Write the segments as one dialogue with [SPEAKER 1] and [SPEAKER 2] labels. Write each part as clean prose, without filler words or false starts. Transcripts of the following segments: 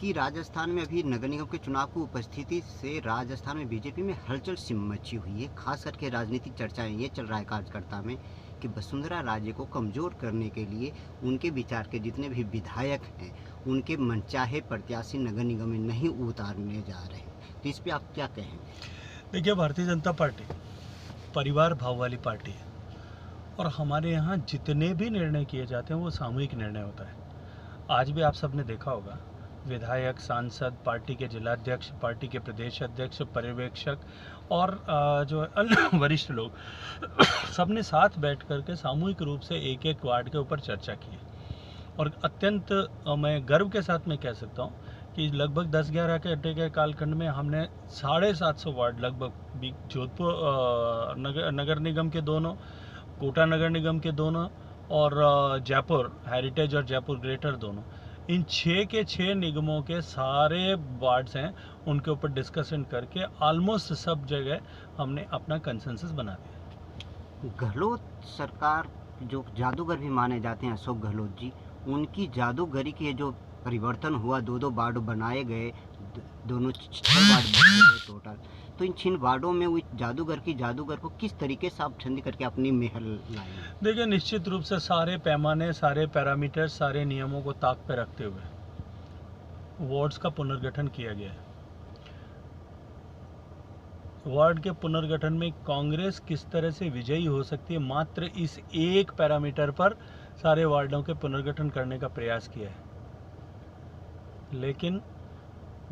[SPEAKER 1] कि राजस्थान में अभी नगर निगम के चुनाव की उपस्थिति से राजस्थान में बीजेपी में हलचल सी मची हुई है। खास करके राजनीतिक चर्चाएं ये चल रहा है कार्यकर्ता में कि वसुंधरा राजे को कमज़ोर करने के लिए उनके विचार के जितने भी विधायक हैं उनके मनचाहे प्रत्याशी नगर निगम में नहीं उतारने जा रहे हैं। तो इस पर आप क्या कहें?
[SPEAKER 2] देखिए, भारतीय जनता पार्टी परिवार भाव वाली पार्टी है और हमारे यहाँ जितने भी निर्णय किए जाते हैं वो सामूहिक निर्णय होता है। आज भी आप सबने देखा होगा, विधायक, सांसद, पार्टी के जिलाध्यक्ष, पार्टी के प्रदेश अध्यक्ष, पर्यवेक्षक और जो अन्य वरिष्ठ लोग सबने साथ बैठ करके सामूहिक रूप से एक एक वार्ड के ऊपर चर्चा की है। और अत्यंत मैं गर्व के साथ में कह सकता हूँ कि लगभग 10-11 घंटे के कालखंड में हमने 750 वार्ड लगभग जोधपुर नगर निगम के दोनों, कोटा नगर निगम के दोनों और जयपुर हेरिटेज और जयपुर ग्रेटर दोनों, इन 6 के 6 निगमों के सारे वार्ड्स हैं, उनके ऊपर डिस्कशन करके ऑलमोस्ट सब जगह हमने अपना कंसेंसस बना दिया।
[SPEAKER 1] गहलोत सरकार जो जादूगर भी माने जाते हैं, अशोक गहलोत जी, उनकी जादूगरी के जो परिवर्तन हुआ, 2-2 वार्ड बनाए गए, दोनों 6 वार्ड बनाए गए टोटल। तो इन 6 वार्डों में वो जादूगर को किस तरीके से आप ठंडी करके अपनी महल लाए?
[SPEAKER 2] देखिए, निश्चित रूप से सारे पैमाने, सारे पैरामीटर, सारे नियमों को ताक पे रखते हुए वार्ड्स का पुनर्गठन किया गया है। वार्ड के पुनर्गठन में कांग्रेस किस तरह से विजयी हो सकती है, मात्र इस एक पैरामीटर पर सारे वार्डों के पुनर्गठन करने का प्रयास किया है। लेकिन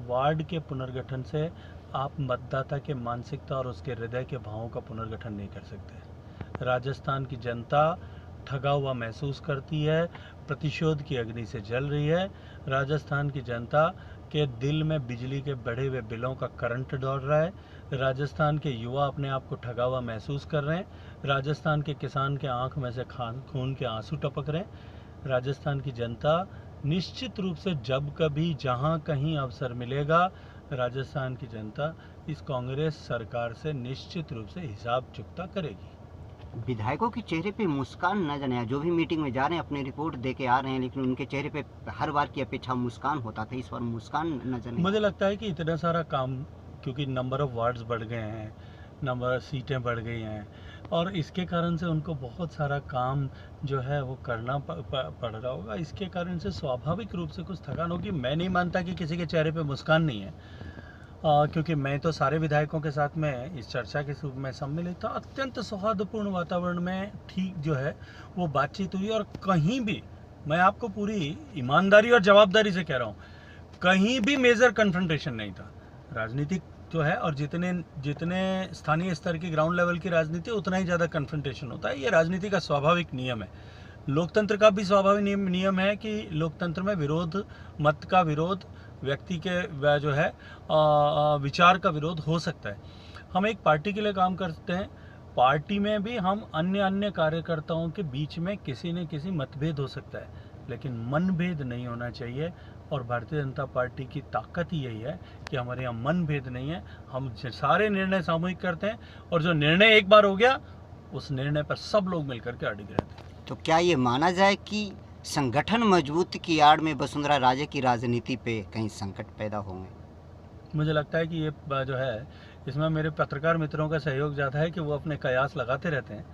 [SPEAKER 2] वार्ड के पुनर्गठन से आप मतदाता के मानसिकता और उसके हृदय के भावों का पुनर्गठन नहीं कर सकते। राजस्थान की जनता ठगा हुआ महसूस करती है, प्रतिशोध की अग्नि से जल रही है। राजस्थान की जनता के दिल में बिजली के बढ़े हुए बिलों का करंट दौड़ रहा है। राजस्थान के युवा अपने आप को ठगा हुआ महसूस कर रहे हैं। राजस्थान के किसान के आंख में से खून के आंसू टपक रहे हैं। राजस्थान की जनता निश्चित रूप से जब कभी जहां कहीं अवसर मिलेगा, राजस्थान की जनता इस कांग्रेस सरकार से निश्चित रूप से हिसाब चुकता करेगी।
[SPEAKER 1] विधायकों के चेहरे पे मुस्कान नजर नहीं आया। जो भी मीटिंग में जा रहे हैं अपनी रिपोर्ट दे के आ रहे हैं, लेकिन उनके चेहरे पे हर बार की अपेक्षा मुस्कान होता था, इस बार मुस्कान नजर नहीं।
[SPEAKER 2] मुझे लगता है कि इतना सारा काम, क्योंकि नंबर ऑफ वार्ड्स बढ़ गए हैं, नंबर सीटें बढ़ गई हैं और इसके कारण से उनको बहुत सारा काम जो है वो करना पड़ रहा होगा। इसके कारण से स्वाभाविक रूप से कुछ थकान होगी। मैं नहीं मानता कि किसी के चेहरे पे मुस्कान नहीं है, क्योंकि मैं तो सारे विधायकों के साथ में इस चर्चा के रूप में सम्मिलित था। अत्यंत सौहार्दपूर्ण वातावरण में ठीक जो है वो बातचीत हुई और कहीं भी, मैं आपको पूरी ईमानदारी और जवाबदारी से कह रहा हूँ, कहीं भी मेजर कन्फ्रंटेशन नहीं था। राजनीतिक जो है और जितने स्थानीय स्तर की ग्राउंड लेवल की राजनीति, उतना ही ज़्यादा कन्फ्रंटेशन होता है। ये राजनीति का स्वाभाविक नियम है। लोकतंत्र का भी स्वाभाविक नियम है कि लोकतंत्र में विरोध, मत का विरोध, व्यक्ति के जो है विचार का विरोध हो सकता है। हम एक पार्टी के लिए काम करते हैं, पार्टी में भी हम अन्य कार्यकर्ताओं के बीच में किसी न किसी मतभेद हो सकता है, लेकिन मनभेद नहीं होना चाहिए। और भारतीय जनता पार्टी की ताकत ही यही है कि हमारे यहाँ मनभेद नहीं है। हम सारे निर्णय सामूहिक करते हैं और जो निर्णय एक बार हो गया, उस निर्णय पर सब लोग मिलकर के अडिग रहते हैं।
[SPEAKER 1] तो क्या ये माना जाए कि संगठन मजबूत की आड़ में वसुंधरा राजे की राजनीति पे कहीं संकट पैदा होंगे?
[SPEAKER 2] मुझे लगता है कि ये जो है, इसमें मेरे पत्रकार मित्रों का सहयोग ज़्यादा है कि वो अपने कयास लगाते रहते हैं।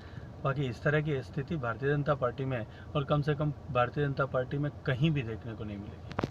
[SPEAKER 2] बाकी इस तरह की स्थिति भारतीय जनता पार्टी में, और कम से कम भारतीय जनता पार्टी में कहीं भी देखने को नहीं मिलेगी।